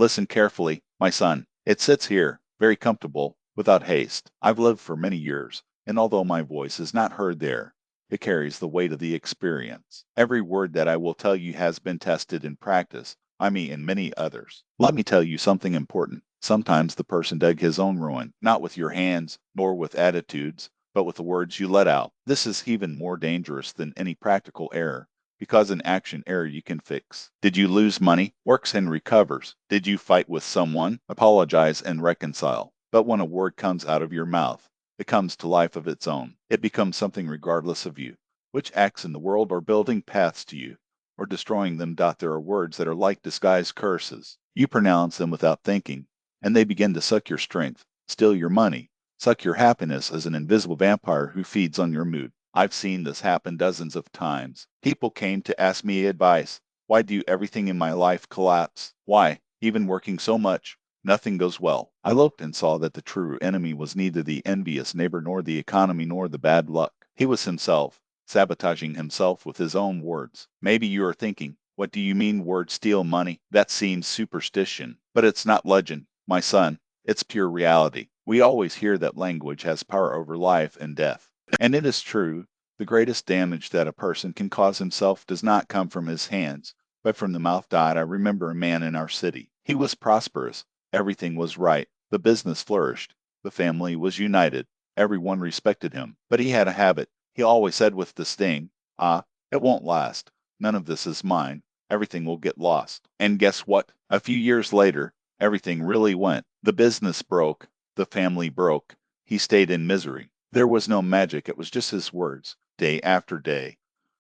listen carefully, my son. It sits here, very comfortable, without haste. I've lived for many years, and although my voice is not heard there, it carries the weight of the experience. Every word that I will tell you has been tested in practice, I mean in many others. Let me tell you something important. Sometimes the person dug his own ruin, not with your hands, nor with attitudes, but with the words you let out. This is even more dangerous than any practical error, because an action error you can fix. Did you lose money? Works and recovers. Did you fight with someone? Apologize and reconcile. But when a word comes out of your mouth, it comes to life of its own. It becomes something regardless of you. Which acts in the world are building paths to you, or destroying them? There are words that are like disguised curses. You pronounce them without thinking, and they begin to suck your strength, steal your money, suck your happiness as an invisible vampire who feeds on your mood. I've seen this happen dozens of times. People came to ask me advice. Why do everything in my life collapse? Why, even working so much, nothing goes well? I looked and saw that the true enemy was neither the envious neighbor nor the economy nor the bad luck. He was himself, sabotaging himself with his own words. Maybe you are thinking, what do you mean words steal money? That seems superstition. But it's not legend, my son. It's pure reality. We always hear that language has power over life and death. And it is true, the greatest damage that a person can cause himself does not come from his hands, but from the mouth. I remember a man in our city. He was prosperous. Everything was right. The business flourished. The family was united. Everyone respected him. But he had a habit. He always said with disdain, "Ah, it won't last. None of this is mine. Everything will get lost." And guess what? A few years later, everything really went. The business broke. The family broke. He stayed in misery. There was no magic. It was just his words, day after day,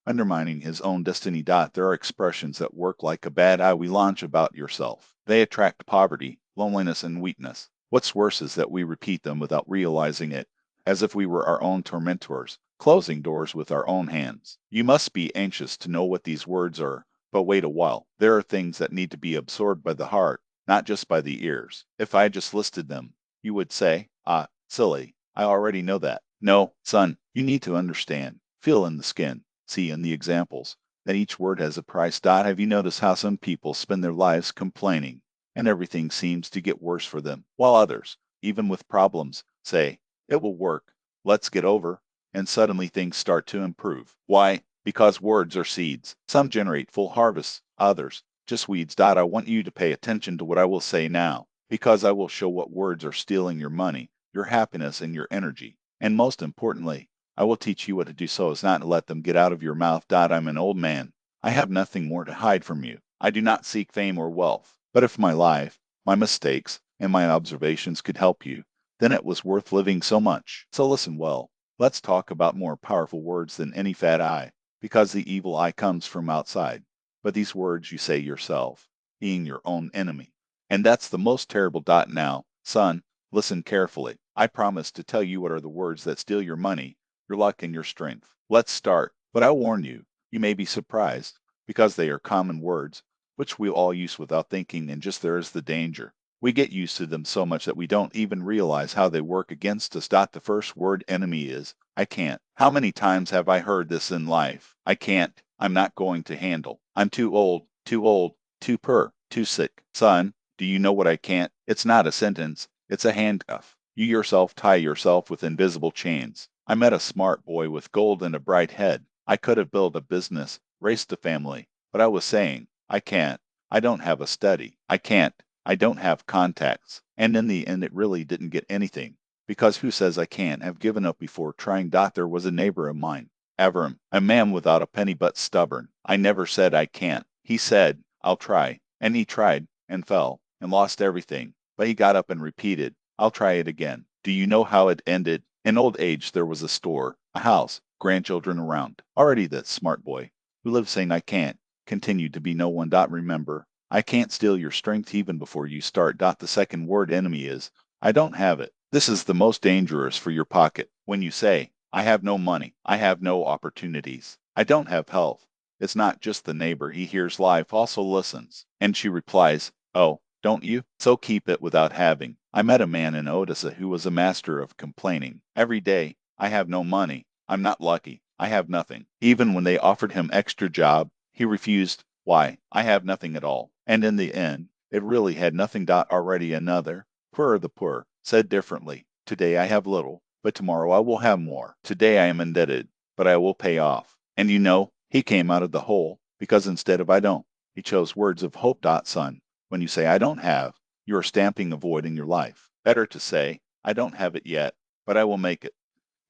undermining his own destiny. There are expressions that work like a bad eye we launch about yourself. They attract poverty, loneliness, and weakness. What's worse is that we repeat them without realizing it, as if we were our own tormentors, closing doors with our own hands. You must be anxious to know what these words are, but wait a while. There are things that need to be absorbed by the heart, not just by the ears. If I just listed them, you would say, "Ah, silly. I already know that." No, son, you need to understand. Feel in the skin. See in the examples that each word has a price. Have you noticed how some people spend their lives complaining, and everything seems to get worse for them, while others, even with problems, say, "It will work. Let's get over," and suddenly things start to improve. Why? Because words are seeds. Some generate full harvests, others just weeds. I want you to pay attention to what I will say now, because I will show what words are stealing your money, your happiness, and your energy. And most importantly, I will teach you what to do so as not to let them get out of your mouth. I'm an old man. I have nothing more to hide from you. I do not seek fame or wealth. But if my life, my mistakes, and my observations could help you, then it was worth living so much. So listen well. Let's talk about more powerful words than any fat eye, because the evil eye comes from outside. But these words you say yourself, being your own enemy. And that's the most terrible. Now, son, listen carefully. I promise to tell you what are the words that steal your money, your luck, and your strength. Let's start. But I warn you, you may be surprised, because they are common words, which we all use without thinking, and just there is the danger. We get used to them so much that we don't even realize how they work against us. The first word enemy is, I can't. How many times have I heard this in life? I can't. I'm not going to handle. I'm too old, too sick. Son, do you know what I can't? It's not a sentence. It's a handcuff. You yourself tie yourself with invisible chains. I met a smart boy with gold and a bright head. I could have built a business, raised a family, but I was saying, I can't. I don't have a study. I can't. I don't have contacts. And in the end, it really didn't get anything. Because who says I can't? Have given up before trying. There was a neighbor of mine, Avram, a man without a penny but stubborn. I never said I can't. He said, I'll try. And he tried, and fell, and lost everything. But he got up and repeated, I'll try it again. Do you know how it ended? In old age there was a store, a house, grandchildren around. Already that smart boy, who lived saying I can't, continued to be no one. Remember, I can't steal your strength even before you start. The second word enemy is, I don't have it. This is the most dangerous for your pocket. When you say, I have no money, I have no opportunities, I don't have health. It's not just the neighbor. He hears life, also listens. And she replies, oh, don't you? So keep it without having. I met a man in Odessa who was a master of complaining. Every day, I have no money. I'm not lucky. I have nothing. Even when they offered him extra job, he refused. Why? I have nothing at all. And in the end, It really had nothing. Already another. Poor the poor, said differently. Today I have little, but tomorrow I will have more. Today I am indebted, but I will pay off. And you know, he came out of the hole, because instead of I don't, he chose words of hope. Son, when you say I don't have, you are stamping a void in your life. Better to say, I don't have it yet, but I will make it.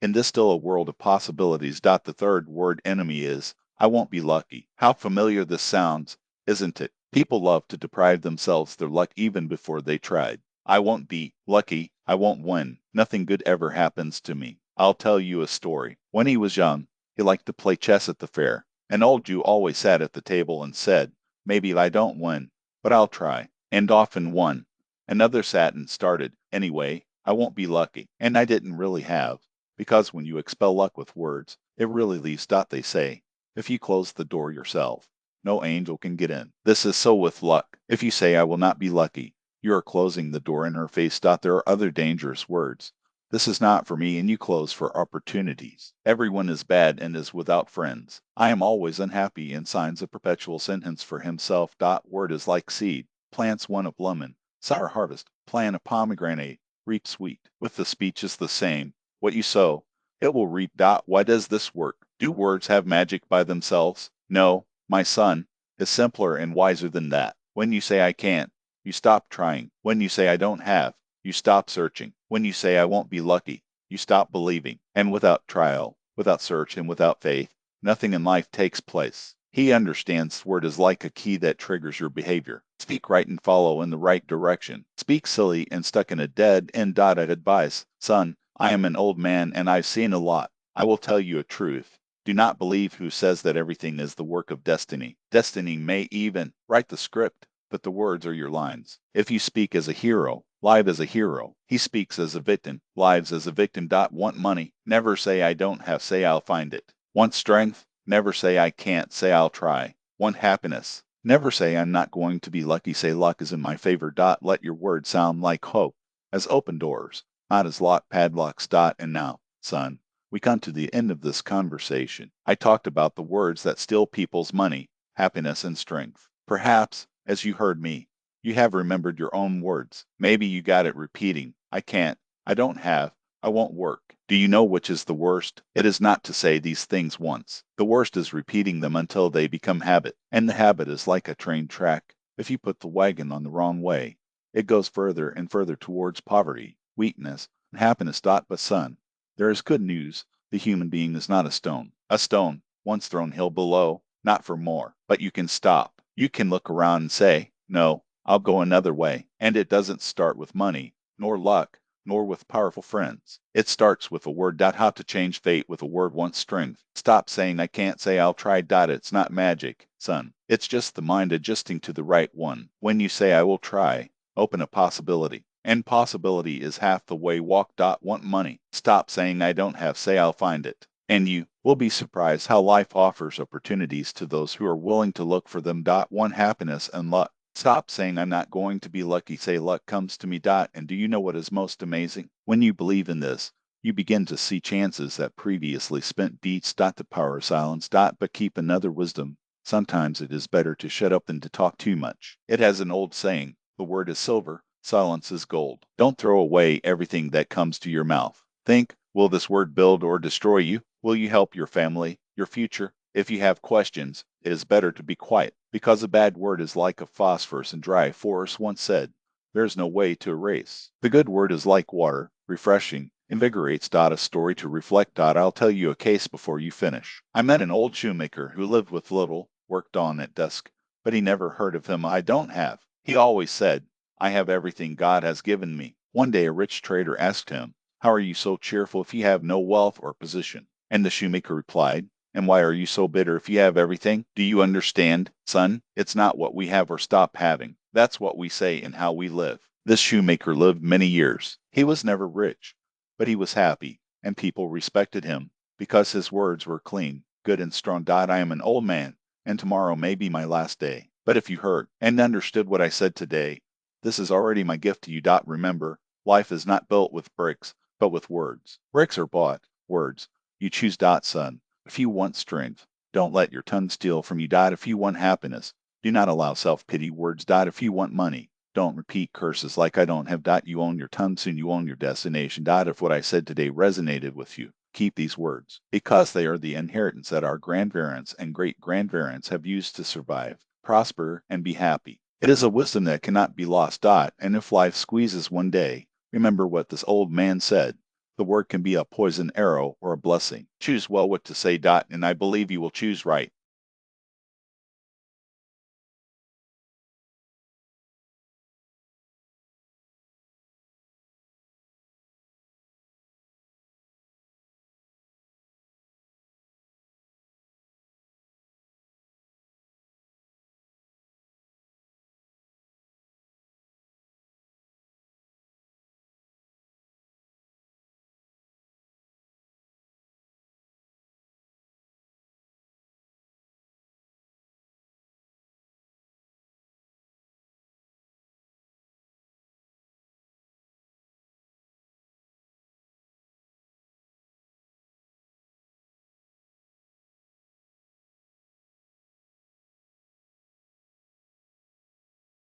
In this still a world of possibilities. The third word enemy is, I won't be lucky. How familiar this sounds, isn't it? People love to deprive themselves their luck even before they tried. I won't be lucky. I won't win. Nothing good ever happens to me. I'll tell you a story. When he was young, he liked to play chess at the fair. An old Jew always sat at the table and said, maybe I don't win, but I'll try, and often won. Another sat and started, anyway, I won't be lucky, and I didn't really have. Because when you expel luck with words, it really leaves. They say, if you close the door yourself, no angel can get in. This is so with luck. If you say, I will not be lucky, you are closing the door in her face. There are other dangerous words. This is not for me, and you close for opportunities. Everyone is bad and is without friends. I am always unhappy, and signs a perpetual sentence for himself. Word is like seed. Plants one of lemon, sour harvest. Plant a pomegranate, reap sweet. With the speech is the same. What you sow, it will reap. Why does this work? Do words have magic by themselves? No, my son, is simpler and wiser than that. When you say I can't, you stop trying. When you say I don't have, you stop searching. When you say I won't be lucky, you stop believing. And without trial, without search, and without faith, nothing in life takes place. He understands word is like a key that triggers your behavior. Speak right and follow in the right direction. Speak silly and stuck in a dead end. Advice, son, I am an old man and I've seen a lot. I will tell you a truth. Do not believe who says that everything is the work of destiny. Destiny may even write the script, but the words are your lines. If you speak as a hero, live as a hero. He speaks as a victim, lives as a victim. Want money? Never say I don't have, say I'll find it. Want strength? Never say I can't, say I'll try. Want happiness? Never say I'm not going to be lucky, say luck is in my favor. Let your words sound like hope, as open doors, not as locked padlocks. And now, son, we come to the end of this conversation. I talked about the words that steal people's money, happiness, and strength. Perhaps, as you heard me, you have remembered your own words. Maybe you got it repeating, I can't, I don't have, I won't work. Do you know which is the worst? It is not to say these things once. The worst is repeating them until they become habit. And the habit is like a train track. If you put the wagon on the wrong way, it goes further and further towards poverty, weakness, and happiness. But son, there is good news. The human being is not a stone. A stone, once thrown hill below, not for more. But you can stop. You can look around and say, no, I'll go another way. And it doesn't start with money, nor luck, nor with powerful friends. It starts with a word. How to change fate with a word wants strength. Stop saying I can't, say I'll try. It's not magic, son. It's just the mind adjusting to the right one. When you say I will try, open a possibility. And possibility is half the way walk. Want money? Stop saying I don't have, say I'll find it. And you will be surprised how life offers opportunities to those who are willing to look for them. Want happiness and luck. Stop saying I'm not going to be lucky, say luck comes to me. And do you know what is most amazing? When you believe in this, you begin to see chances that previously spent beats. The power of silence. But keep another wisdom. Sometimes it is better to shut up than to talk too much. It has an old saying, the word is silver, silence is gold. Don't throw away everything that comes to your mouth. Think, will this word build or destroy you? Will you help your family, your future? If you have questions, it is better to be quiet, because a bad word is like a phosphorus in dry forest once said. There is no way to erase. The good word is like water, refreshing, invigorates. A story to reflect. I'll tell you a case before you finish. I met an old shoemaker who lived with little, worked on at dusk, but he never heard of him I don't have. He always said, I have everything God has given me. One day a rich trader asked him, how are you so cheerful if you have no wealth or position? And the shoemaker replied, and why are you so bitter if you have everything? Do you understand, son? It's not what we have or stop having. That's what we say and how we live. This shoemaker lived many years. He was never rich, but he was happy, and people respected him because his words were clean, good, and strong. I am an old man, and tomorrow may be my last day. But if you heard and understood what I said today, this is already my gift to you. Remember, life is not built with bricks, but with words. Bricks are bought. Words. You choose. Son. If you want strength, don't let your tongue steal from you. If you want happiness, do not allow self-pity. Words. If you want money, Don't repeat curses like I don't have. You own your tongue, soon you own your destination. If what I said today resonated with you, keep these words, because they are the inheritance that our grandparents and great grandparents have used to survive, prosper, and be happy. It is a wisdom that cannot be lost. And if life squeezes one day, remember what this old man said. The word can be a poison arrow or a blessing. Choose well what to say. And I believe you will choose right.